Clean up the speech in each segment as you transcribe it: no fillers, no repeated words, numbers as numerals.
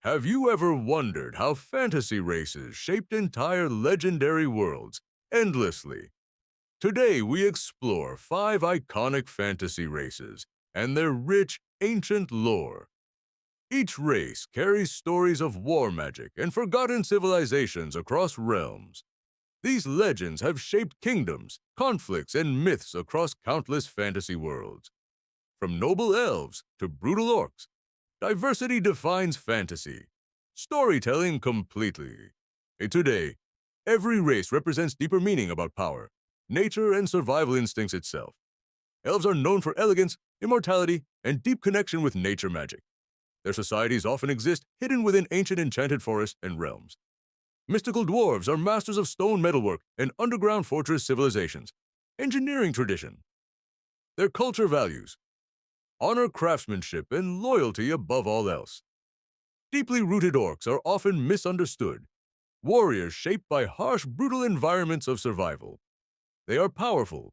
Have you ever wondered how fantasy races shaped entire legendary worlds endlessly? Today we explore five iconic fantasy races and their rich, ancient lore. Each race carries stories of war magic and forgotten civilizations across realms. These legends have shaped kingdoms, conflicts, and myths across countless fantasy worlds. From noble elves to brutal orcs, diversity defines fantasy, storytelling completely. Today, every race represents deeper meaning about power, nature, and survival instincts itself. Elves are known for elegance, immortality, and deep connection with nature magic. Their societies often exist hidden within ancient enchanted forests and realms. Mystical dwarves are masters of stone metalwork and underground fortress civilizations. Engineering tradition. Their culture values honor craftsmanship and loyalty above all else. Deeply rooted orcs are often misunderstood, warriors shaped by harsh, brutal environments of survival. They are powerful,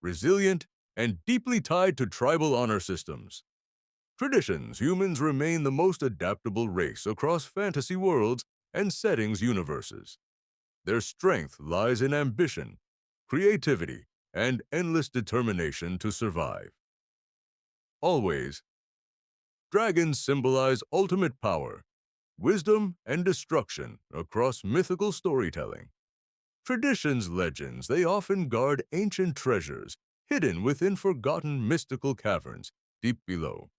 resilient, and deeply tied to tribal honor systems. Traditions, humans remain the most adaptable race across fantasy worlds and settings universes. Their strength lies in ambition, creativity, and endless determination to survive. Always, dragons symbolize ultimate power, wisdom, and destruction across mythical storytelling. Traditions, legends, they often guard ancient treasures hidden within forgotten mystical caverns deep below.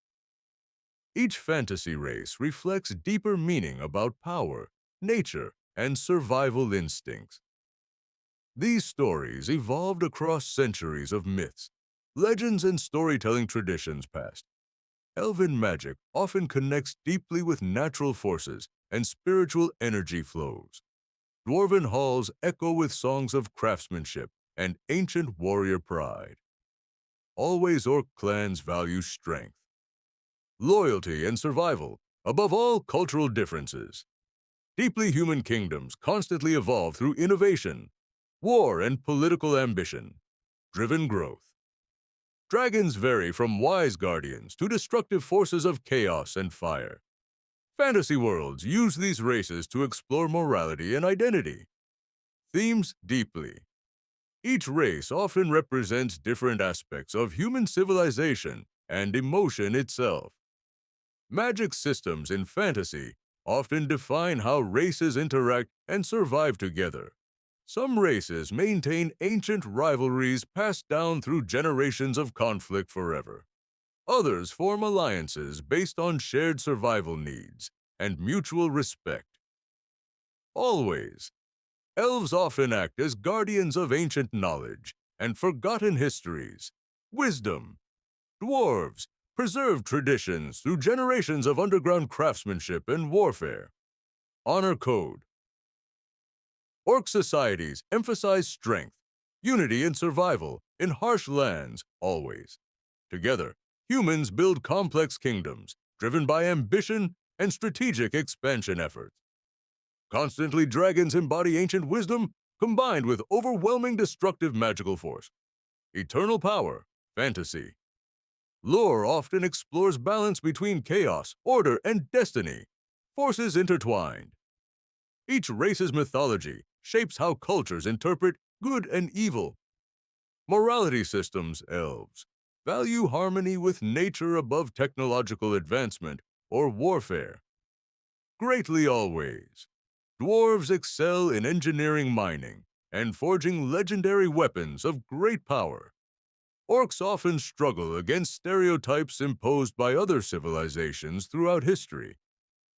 Each fantasy race reflects deeper meaning about power, nature, and survival instincts. These stories evolved across centuries of myths, legends, and storytelling traditions past. Elven magic often connects deeply with natural forces and spiritual energy flows. Dwarven halls echo with songs of craftsmanship and ancient warrior pride. Always orc clans value strength, loyalty, and survival, above all cultural differences. Deeply human kingdoms constantly evolve through innovation, war, and political ambition, driven growth. Dragons vary from wise guardians to destructive forces of chaos and fire. Fantasy worlds use these races to explore morality and identity. Themes deeply. Each race often represents different aspects of human civilization and emotion itself. Magic systems in fantasy often define how races interact and survive together. Some races maintain ancient rivalries passed down through generations of conflict forever. Others form alliances based on shared survival needs and mutual respect. Always, elves often act as guardians of ancient knowledge and forgotten histories. Wisdom. Dwarves preserve traditions through generations of underground craftsmanship and warfare. Honor code. Orc societies emphasize strength, unity, and survival in harsh lands always. Together, humans build complex kingdoms driven by ambition and strategic expansion efforts. Constantly, dragons embody ancient wisdom combined with overwhelming destructive magical force. Eternal power, fantasy. Lore often explores balance between chaos, order, and destiny, forces intertwined. Each race's mythology shapes how cultures interpret good and evil. Morality systems, elves, value harmony with nature above technological advancement or warfare. Greatly always. Dwarves excel in engineering, mining, and forging legendary weapons of great power. Orcs often struggle against stereotypes imposed by other civilizations throughout history.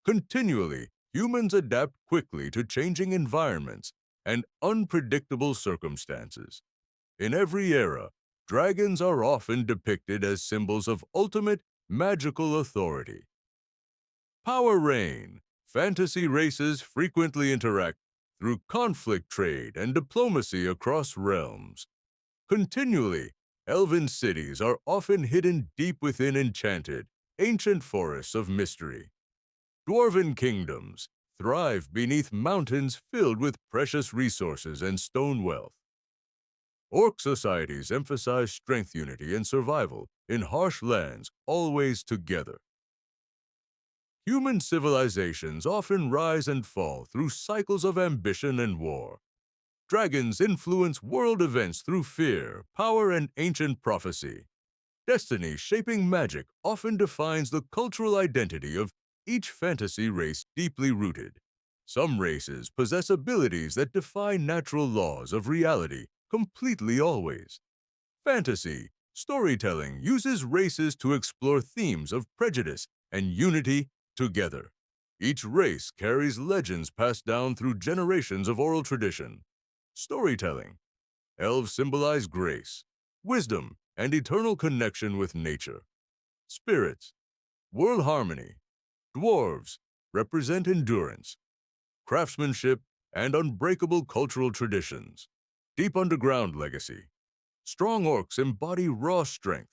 Continually, humans adapt quickly to changing environments and unpredictable circumstances. In every era, dragons are often depicted as symbols of ultimate magical authority. Power reign. Fantasy races frequently interact through conflict, trade, and diplomacy across realms. Continually, elven cities are often hidden deep within enchanted, ancient forests of mystery. Dwarven kingdoms thrive beneath mountains filled with precious resources and stone wealth. Orc societies emphasize strength, unity, and survival in harsh lands, always together. Human civilizations often rise and fall through cycles of ambition and war. Dragons influence world events through fear, power, and ancient prophecy. Destiny shaping magic often defines the cultural identity of each fantasy race deeply rooted. Some races possess abilities that defy natural laws of reality completely always. Fantasy storytelling uses races to explore themes of prejudice and unity together. Each race carries legends passed down through generations of oral tradition. Storytelling. Elves symbolize grace, wisdom, and eternal connection with nature. Spirits. World harmony. Dwarves represent endurance, craftsmanship, and unbreakable cultural traditions. Deep underground legacy. Strong orcs embody raw strength,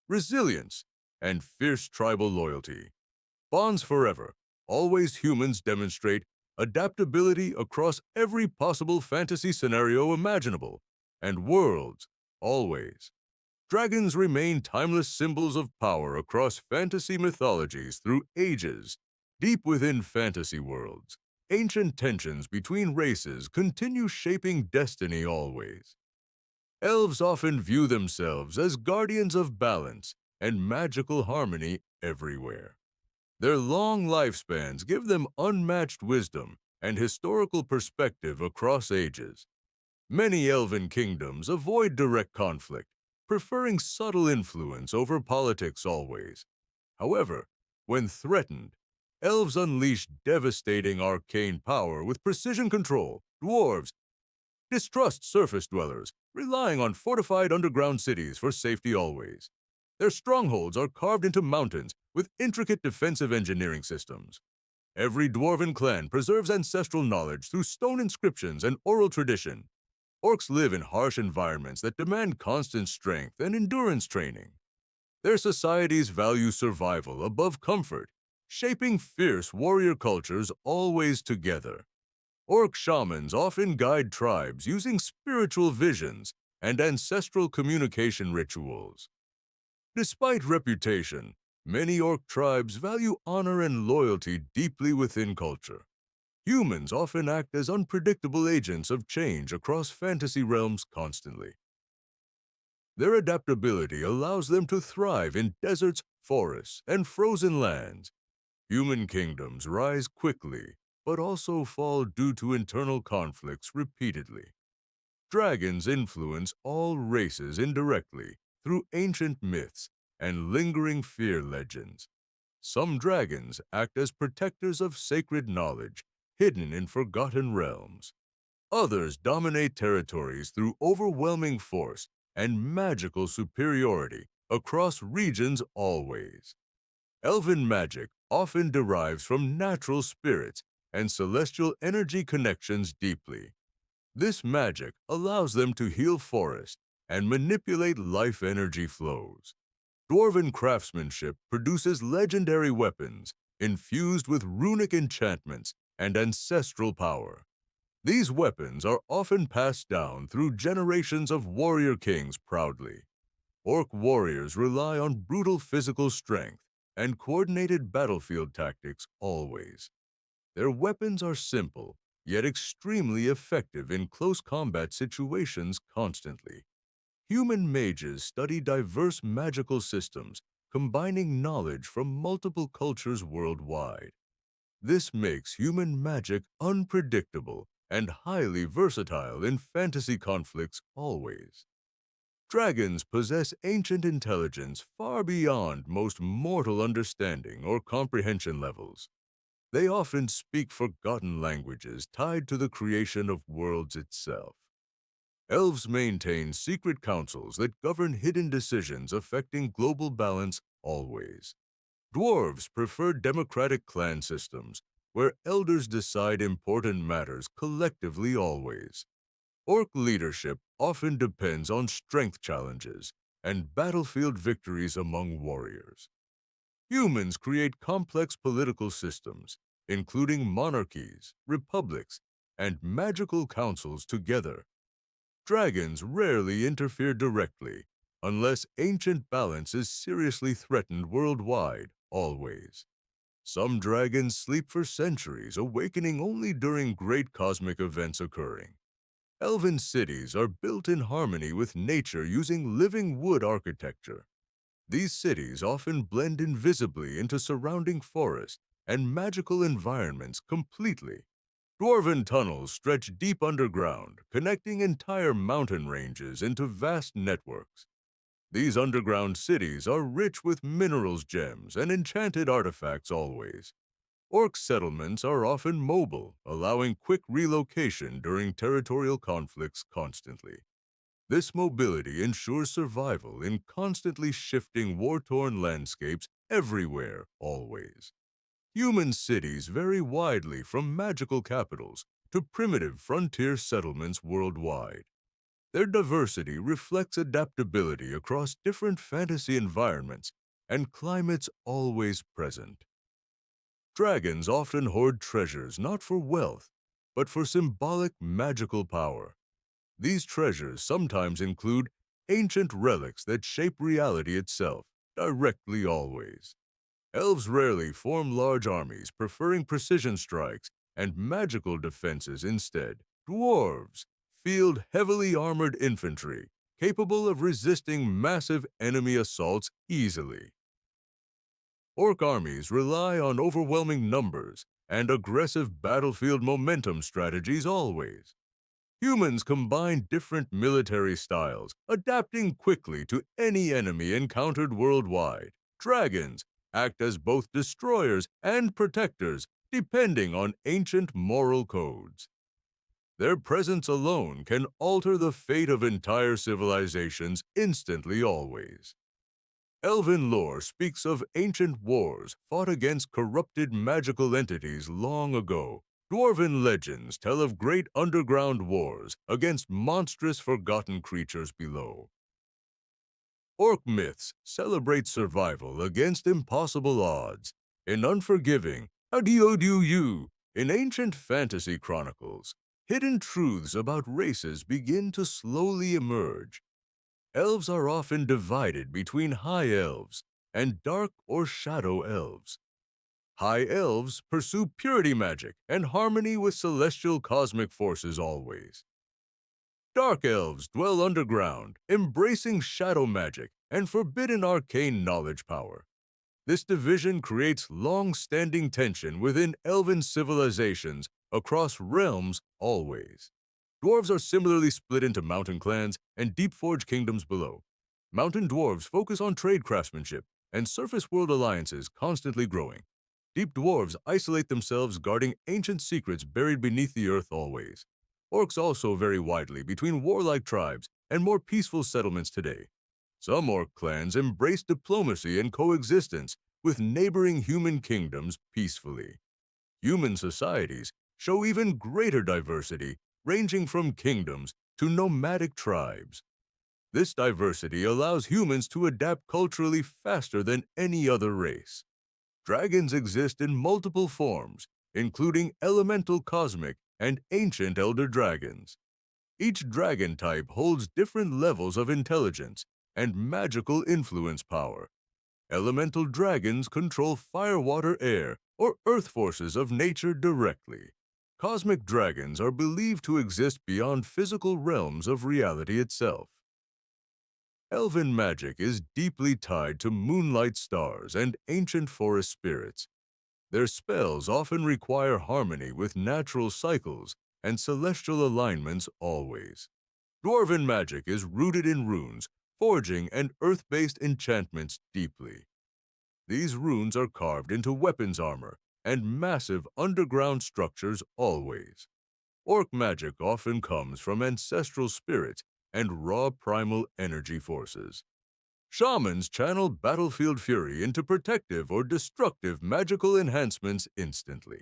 resilience, and fierce tribal loyalty. Bonds forever. Always humans demonstrate adaptability across every possible fantasy scenario imaginable, and worlds, always. Dragons remain timeless symbols of power across fantasy mythologies through ages. Deep within fantasy worlds, ancient tensions between races continue shaping destiny always. Elves often view themselves as guardians of balance and magical harmony everywhere. Their long lifespans give them unmatched wisdom and historical perspective across ages. Many elven kingdoms avoid direct conflict, preferring subtle influence over politics always. However, when threatened, elves unleash devastating arcane power with precision control. Dwarves distrust surface dwellers, relying on fortified underground cities for safety always. Their strongholds are carved into mountains with intricate defensive engineering systems. Every dwarven clan preserves ancestral knowledge through stone inscriptions and oral tradition. Orcs live in harsh environments that demand constant strength and endurance training. Their societies value survival above comfort, shaping fierce warrior cultures always together. Orc shamans often guide tribes using spiritual visions and ancestral communication rituals. Despite reputation, many orc tribes value honor and loyalty deeply within culture. Humans often act as unpredictable agents of change across fantasy realms constantly. Their adaptability allows them to thrive in deserts, forests, and frozen lands. Human kingdoms rise quickly, but also fall due to internal conflicts repeatedly. Dragons influence all races indirectly through ancient myths and lingering fear legends. Some dragons act as protectors of sacred knowledge hidden in forgotten realms. Others dominate territories through overwhelming force and magical superiority across regions always. Elven magic often derives from natural spirits and celestial energy connections deeply. This magic allows them to heal forests and manipulate life energy flows. Dwarven craftsmanship produces legendary weapons infused with runic enchantments and ancestral power. These weapons are often passed down through generations of warrior kings proudly. Orc warriors rely on brutal physical strength and coordinated battlefield tactics always. Their weapons are simple, yet extremely effective in close combat situations constantly. Human mages study diverse magical systems, combining knowledge from multiple cultures worldwide. This makes human magic unpredictable and highly versatile in fantasy conflicts always. Dragons possess ancient intelligence far beyond most mortal understanding or comprehension levels. They often speak forgotten languages tied to the creation of worlds itself. Elves maintain secret councils that govern hidden decisions affecting global balance always. Dwarves prefer democratic clan systems, where elders decide important matters collectively always. Orc leadership often depends on strength challenges and battlefield victories among warriors. Humans create complex political systems, including monarchies, republics, and magical councils together. Dragons rarely interfere directly, unless ancient balance is seriously threatened worldwide, always. Some dragons sleep for centuries, awakening only during great cosmic events occurring. Elven cities are built in harmony with nature using living wood architecture. These cities often blend invisibly into surrounding forests and magical environments completely. Dwarven tunnels stretch deep underground, connecting entire mountain ranges into vast networks. These underground cities are rich with minerals, gems, and enchanted artifacts always. Orc settlements are often mobile, allowing quick relocation during territorial conflicts constantly. This mobility ensures survival in constantly shifting war-torn landscapes everywhere, always. Human cities vary widely from magical capitals to primitive frontier settlements worldwide. Their diversity reflects adaptability across different fantasy environments and climates always present. Dragons often hoard treasures not for wealth, but for symbolic magical power. These treasures sometimes include ancient relics that shape reality itself, directly always. Elves rarely form large armies, preferring precision strikes and magical defenses instead. Dwarves field heavily armored infantry, capable of resisting massive enemy assaults easily. Orc armies rely on overwhelming numbers and aggressive battlefield momentum strategies always. Humans combine different military styles, adapting quickly to any enemy encountered worldwide. Dragons act as both destroyers and protectors, depending on ancient moral codes. Their presence alone can alter the fate of entire civilizations instantly always. Elven lore speaks of ancient wars fought against corrupted magical entities long ago. Dwarven legends tell of great underground wars against monstrous forgotten creatures below. Orc myths celebrate survival against impossible odds. In unforgiving Adiodu in ancient fantasy chronicles, hidden truths about races begin to slowly emerge. Elves are often divided between high elves and dark or shadow elves. High elves pursue purity magic and harmony with celestial cosmic forces always. Dark elves dwell underground, embracing shadow magic and forbidden arcane knowledge power. This division creates long-standing tension within elven civilizations across realms always. Dwarves are similarly split into mountain clans and deep forge kingdoms below. Mountain dwarves focus on trade craftsmanship and surface world alliances constantly growing. Deep dwarves isolate themselves, guarding ancient secrets buried beneath the earth always. Orcs also vary widely between warlike tribes and more peaceful settlements today. Some orc clans embrace diplomacy and coexistence with neighboring human kingdoms peacefully. Human societies show even greater diversity, ranging from kingdoms to nomadic tribes. This diversity allows humans to adapt culturally faster than any other race. Dragons exist in multiple forms, including elemental cosmic and ancient elder dragons. Each dragon type holds different levels of intelligence and magical influence power. Elemental dragons control fire, water, air, or earth forces of nature directly. Cosmic dragons are believed to exist beyond physical realms of reality itself. Elven magic is deeply tied to moonlight stars and ancient forest spirits. Their spells often require harmony with natural cycles and celestial alignments always. Dwarven magic is rooted in runes, forging, and earth-based enchantments deeply. These runes are carved into weapons armor and massive underground structures always. Orc magic often comes from ancestral spirits and raw primal energy forces. Shamans channel battlefield fury into protective or destructive magical enhancements instantly.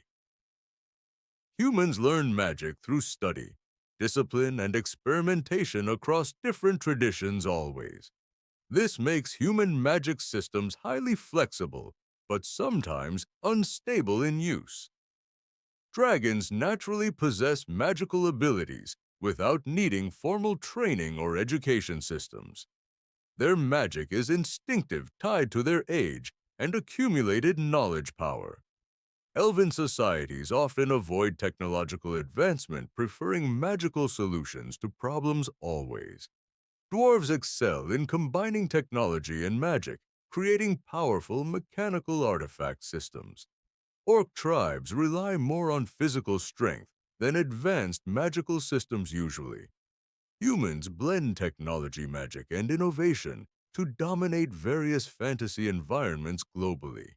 Humans learn magic through study, discipline, and experimentation across different traditions always. This makes human magic systems highly flexible, but sometimes unstable in use. Dragons naturally possess magical abilities without needing formal training or education systems. Their magic is instinctive, tied to their age and accumulated knowledge power. Elven societies often avoid technological advancement, preferring magical solutions to problems always. Dwarves excel in combining technology and magic, creating powerful mechanical artifact systems. Orc tribes rely more on physical strength than advanced magical systems usually. Humans blend technology, magic, and innovation to dominate various fantasy environments globally.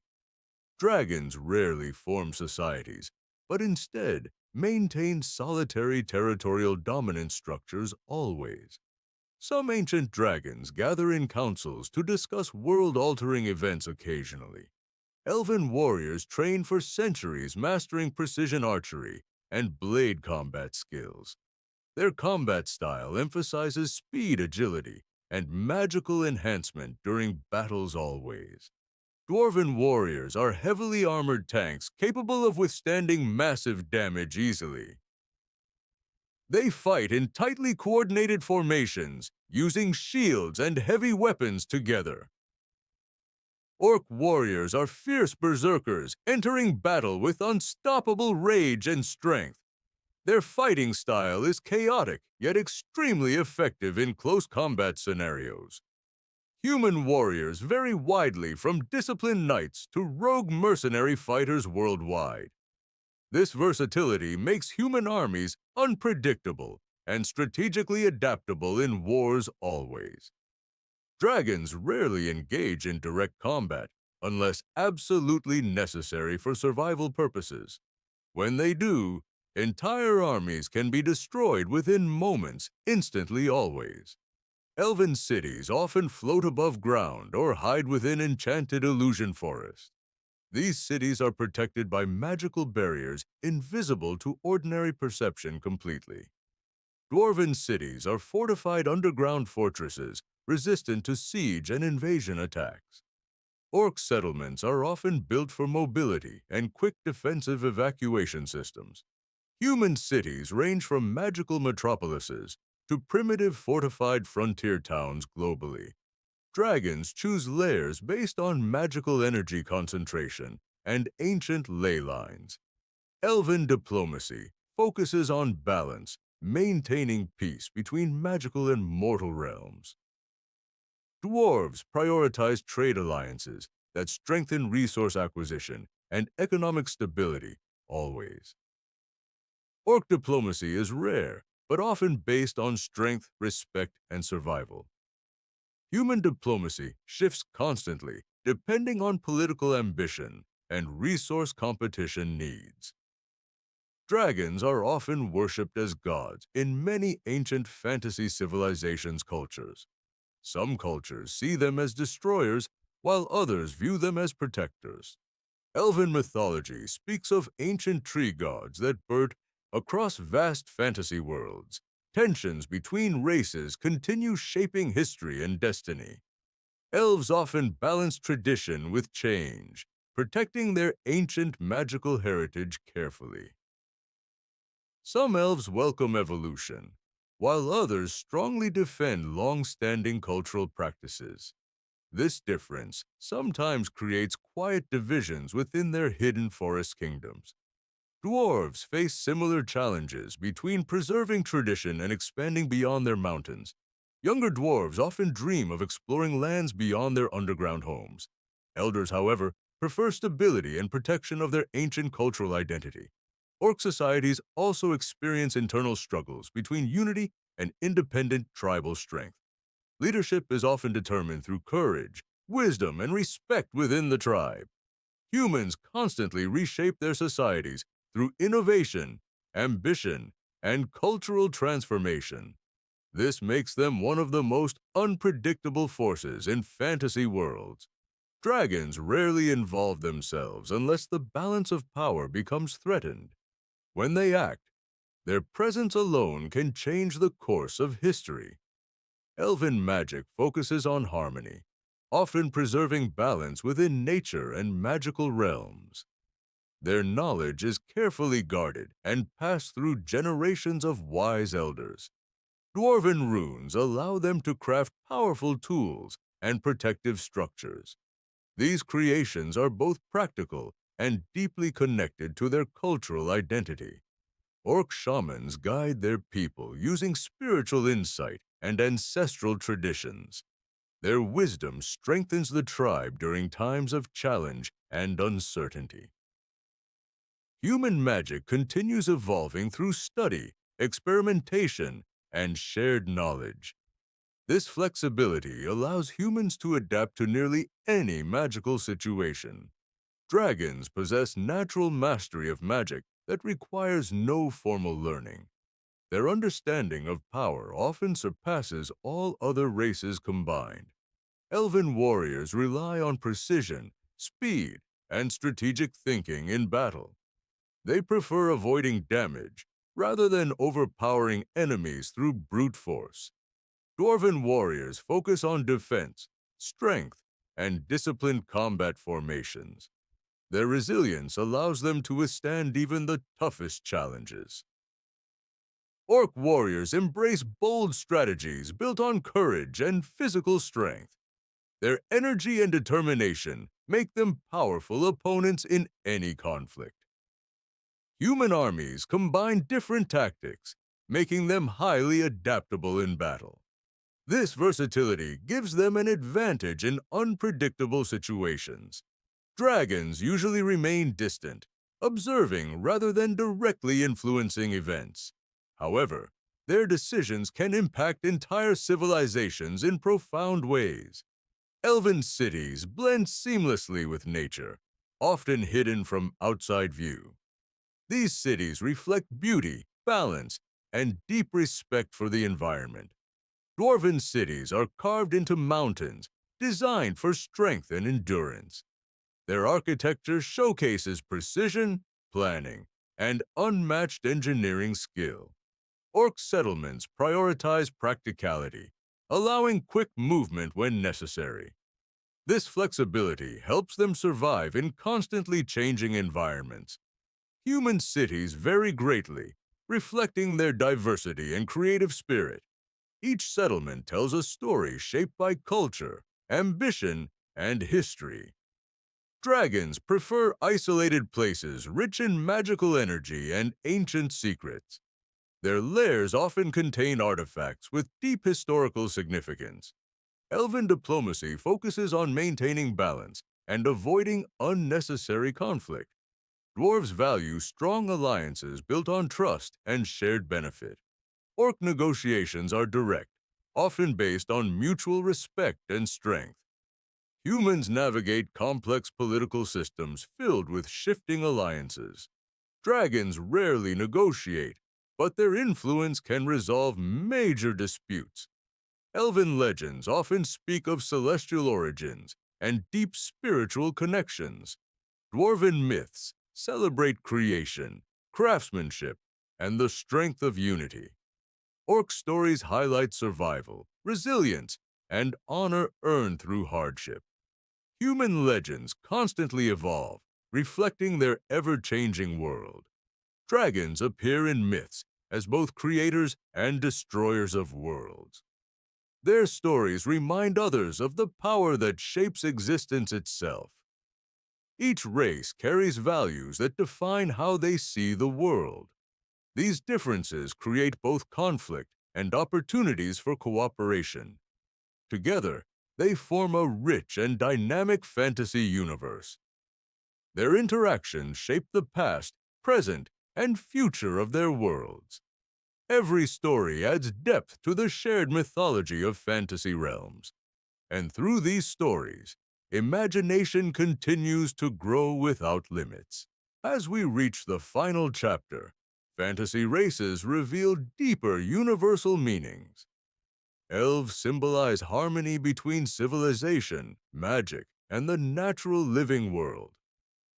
Dragons rarely form societies, but instead maintain solitary territorial dominance structures always. Some ancient dragons gather in councils to discuss world-altering events occasionally. Elven warriors train for centuries mastering precision archery and blade combat skills. Their combat style emphasizes speed, agility, and magical enhancement during battles always. Dwarven warriors are heavily armored tanks capable of withstanding massive damage easily. They fight in tightly coordinated formations, using shields and heavy weapons together. Orc warriors are fierce berserkers, entering battle with unstoppable rage and strength. Their fighting style is chaotic, yet extremely effective in close combat scenarios. Human warriors vary widely from disciplined knights to rogue mercenary fighters worldwide. This versatility makes human armies unpredictable and strategically adaptable in wars always. Dragons rarely engage in direct combat unless absolutely necessary for survival purposes. When they do, entire armies can be destroyed within moments, instantly always. Elven cities often float above ground or hide within enchanted illusion forests. These cities are protected by magical barriers invisible to ordinary perception completely. Dwarven cities are fortified underground fortresses resistant to siege and invasion attacks. Orc settlements are often built for mobility and quick defensive evacuation systems. Human cities range from magical metropolises to primitive fortified frontier towns globally. Dragons choose lairs based on magical energy concentration and ancient ley lines. Elven diplomacy focuses on balance, maintaining peace between magical and mortal realms. Dwarves prioritize trade alliances that strengthen resource acquisition and economic stability always. Orc diplomacy is rare, but often based on strength, respect, and survival. Human diplomacy shifts constantly depending on political ambition and resource competition needs. Dragons are often worshipped as gods in many ancient fantasy civilizations' cultures. Some cultures see them as destroyers, while others view them as protectors. Elven mythology speaks of ancient tree gods that birth across vast fantasy worlds. Tensions between races continue shaping history and destiny. Elves often balance tradition with change, protecting their ancient magical heritage carefully. Some elves welcome evolution, while others strongly defend long-standing cultural practices. This difference sometimes creates quiet divisions within their hidden forest kingdoms. Dwarves face similar challenges between preserving tradition and expanding beyond their mountains. Younger dwarves often dream of exploring lands beyond their underground homes. Elders, however, prefer stability and protection of their ancient cultural identity. Orc societies also experience internal struggles between unity and independent tribal strength. Leadership is often determined through courage, wisdom, and respect within the tribe. Humans constantly reshape their societies through innovation, ambition, and cultural transformation. This makes them one of the most unpredictable forces in fantasy worlds. Dragons rarely involve themselves unless the balance of power becomes threatened. When they act, their presence alone can change the course of history. Elven magic focuses on harmony, often preserving balance within nature and magical realms. Their knowledge is carefully guarded and passed through generations of wise elders. Dwarven runes allow them to craft powerful tools and protective structures. These creations are both practical and deeply connected to their cultural identity. Orc shamans guide their people using spiritual insight and ancestral traditions. Their wisdom strengthens the tribe during times of challenge and uncertainty. Human magic continues evolving through study, experimentation, and shared knowledge. This flexibility allows humans to adapt to nearly any magical situation. Dragons possess natural mastery of magic that requires no formal learning. Their understanding of power often surpasses all other races combined. Elven warriors rely on precision, speed, and strategic thinking in battle. They prefer avoiding damage rather than overpowering enemies through brute force. Dwarven warriors focus on defense, strength, and disciplined combat formations. Their resilience allows them to withstand even the toughest challenges. Orc warriors embrace bold strategies built on courage and physical strength. Their energy and determination make them powerful opponents in any conflict. Human armies combine different tactics, making them highly adaptable in battle. This versatility gives them an advantage in unpredictable situations. Dragons usually remain distant, observing rather than directly influencing events. However, their decisions can impact entire civilizations in profound ways. Elven cities blend seamlessly with nature, often hidden from outside view. These cities reflect beauty, balance, and deep respect for the environment. Dwarven cities are carved into mountains, designed for strength and endurance. Their architecture showcases precision, planning, and unmatched engineering skill. Orc settlements prioritize practicality, allowing quick movement when necessary. This flexibility helps them survive in constantly changing environments. Human cities vary greatly, reflecting their diversity and creative spirit. Each settlement tells a story shaped by culture, ambition, and history. Dragons prefer isolated places rich in magical energy and ancient secrets. Their lairs often contain artifacts with deep historical significance. Elven diplomacy focuses on maintaining balance and avoiding unnecessary conflict. Dwarves value strong alliances built on trust and shared benefit. Orc negotiations are direct, often based on mutual respect and strength. Humans navigate complex political systems filled with shifting alliances. Dragons rarely negotiate, but their influence can resolve major disputes. Elven legends often speak of celestial origins and deep spiritual connections. Dwarven myths celebrate creation, craftsmanship, and the strength of unity. Orc stories highlight survival, resilience, and honor earned through hardship. Human legends constantly evolve, reflecting their ever-changing world. Dragons appear in myths as both creators and destroyers of worlds. Their stories remind others of the power that shapes existence itself. Each race carries values that define how they see the world. These differences create both conflict and opportunities for cooperation. Together, they form a rich and dynamic fantasy universe. Their interactions shape the past, present, and future of their worlds. Every story adds depth to the shared mythology of fantasy realms. And through these stories, imagination continues to grow without limits. As we reach the final chapter, fantasy races reveal deeper universal meanings. Elves symbolize harmony between civilization, magic, and the natural living world.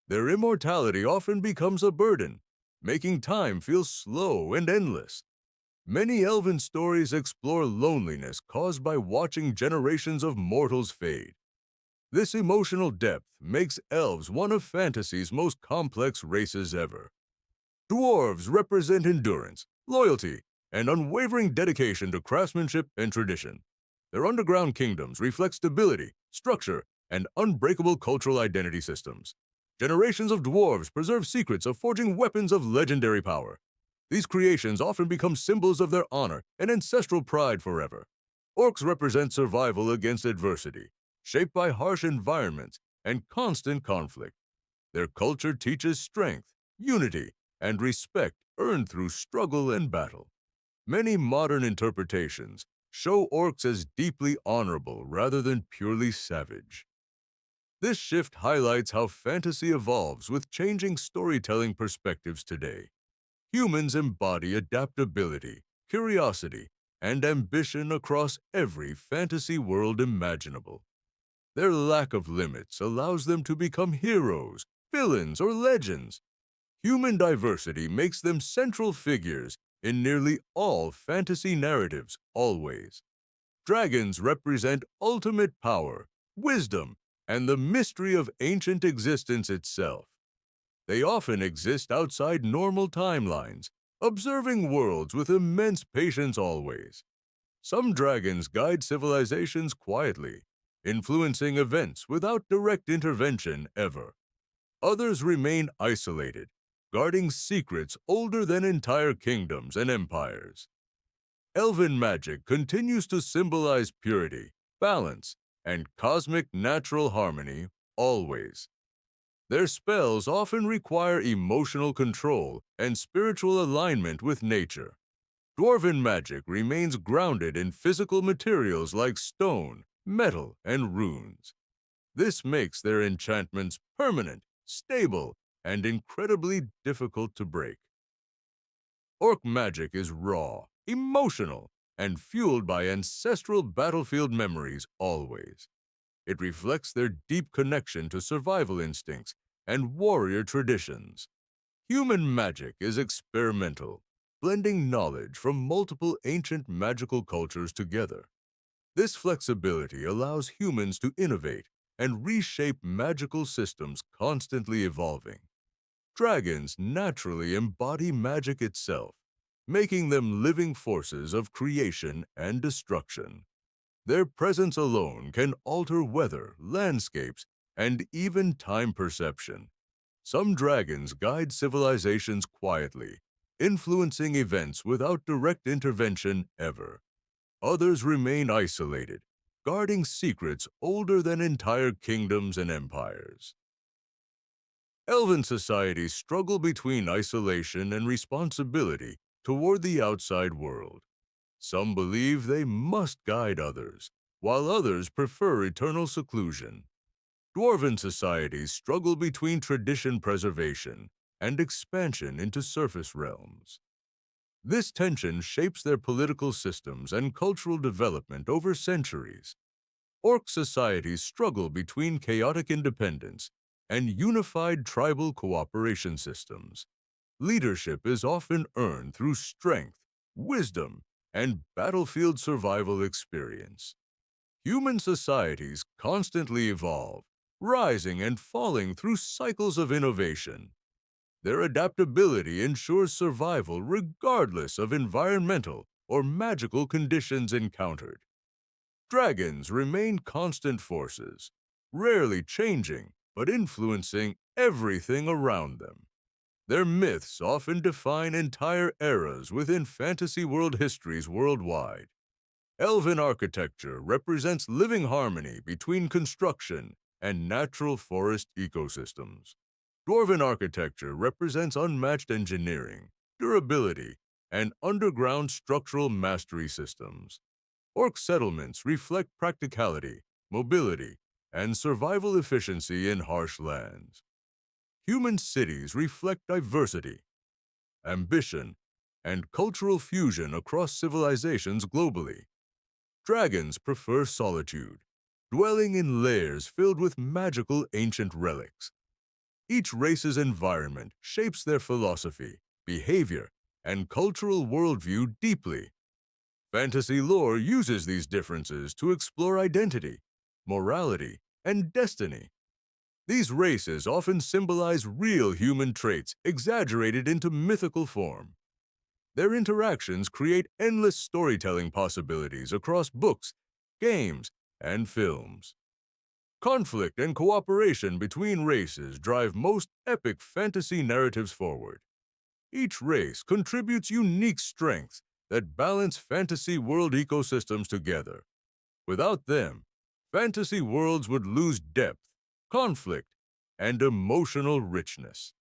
Their immortality often becomes a burden, making time feel slow and endless. Many elven stories explore loneliness caused by watching generations of mortals fade. This emotional depth makes elves one of fantasy's most complex races ever. Dwarves represent endurance, loyalty, and unwavering dedication to craftsmanship and tradition. Their underground kingdoms reflect stability, structure, and unbreakable cultural identity systems. Generations of dwarves preserve secrets of forging weapons of legendary power. These creations often become symbols of their honor and ancestral pride forever. Orcs represent survival against adversity, shaped by harsh environments and constant conflict. Their culture teaches strength, unity, and respect earned through struggle and battle. Many modern interpretations show orcs as deeply honorable rather than purely savage. This shift highlights how fantasy evolves with changing storytelling perspectives today. Humans embody adaptability, curiosity, and ambition across every fantasy world imaginable. Their lack of limits allows them to become heroes, villains, or legends. Human diversity makes them central figures in nearly all fantasy narratives, always. Dragons represent ultimate power, wisdom, and the mystery of ancient existence itself. They often exist outside normal timelines, observing worlds with immense patience always. Some dragons guide civilizations quietly, influencing events without direct intervention ever. Others remain isolated, guarding secrets older than entire kingdoms and empires. Elven magic continues to symbolize purity, balance, and cosmic natural harmony always. Their spells often require emotional control and spiritual alignment with nature. Dwarven magic remains grounded in physical materials like stone, metal, and runes. This makes their enchantments permanent, stable, and incredibly difficult to break. Orc magic is raw, emotional, and fueled by ancestral battlefield memories always. It reflects their deep connection to survival instincts and warrior traditions. Human magic is experimental, blending knowledge from multiple ancient magical cultures together. This flexibility allows humans to innovate and reshape magical systems constantly evolving. Dragons naturally embody magic itself, making them living forces of creation and destruction. Their presence alone can alter weather, landscapes, and even time perception. Some dragons guide civilizations quietly, influencing events without direct intervention ever. Others remain isolated, guarding secrets older than entire kingdoms and empires. Elven societies struggle between isolation and responsibility toward the outside world. Some believe they must guide others, while others prefer eternal seclusion. Dwarven societies struggle between tradition preservation and expansion into surface realms. This tension shapes their political systems and cultural development over centuries. Orc societies struggle between chaotic independence and unified tribal cooperation systems. Leadership is often earned through strength, wisdom, and battlefield survival experience. Human societies constantly evolve, rising and falling through cycles of innovation. Their adaptability ensures survival regardless of environmental or magical conditions encountered. Dragons remain constant forces, rarely changing but influencing everything around them. Their myths often define entire eras within fantasy world histories worldwide. Elven architecture represents living harmony between construction and natural forest ecosystems. Dwarven architecture represents unmatched engineering, durability, and underground structural mastery systems. Orc settlements reflect practicality, mobility, and survival efficiency in harsh lands. Human cities reflect diversity, ambition, and cultural fusion across civilizations globally. Dragons prefer solitude, dwelling in lairs filled with magical ancient relics. Each race's environment shapes their philosophy, behavior, and cultural worldview deeply. Fantasy lore uses these differences to explore identity, morality, and destiny. These races often symbolize real human traits exaggerated into mythical form. Their interactions create endless storytelling possibilities across books, games, and films. Conflict and cooperation between races drive most epic fantasy narratives forward. Each race contributes unique strengths that balance fantasy world ecosystems together. Without them, fantasy worlds would lose depth, conflict, and emotional richness.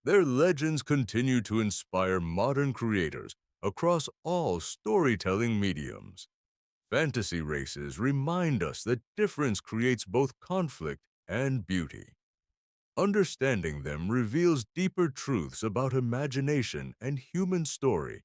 Their legends continue to inspire modern creators across all storytelling mediums. Fantasy races remind us that difference creates both conflict and beauty. Understanding them reveals deeper truths about imagination and human story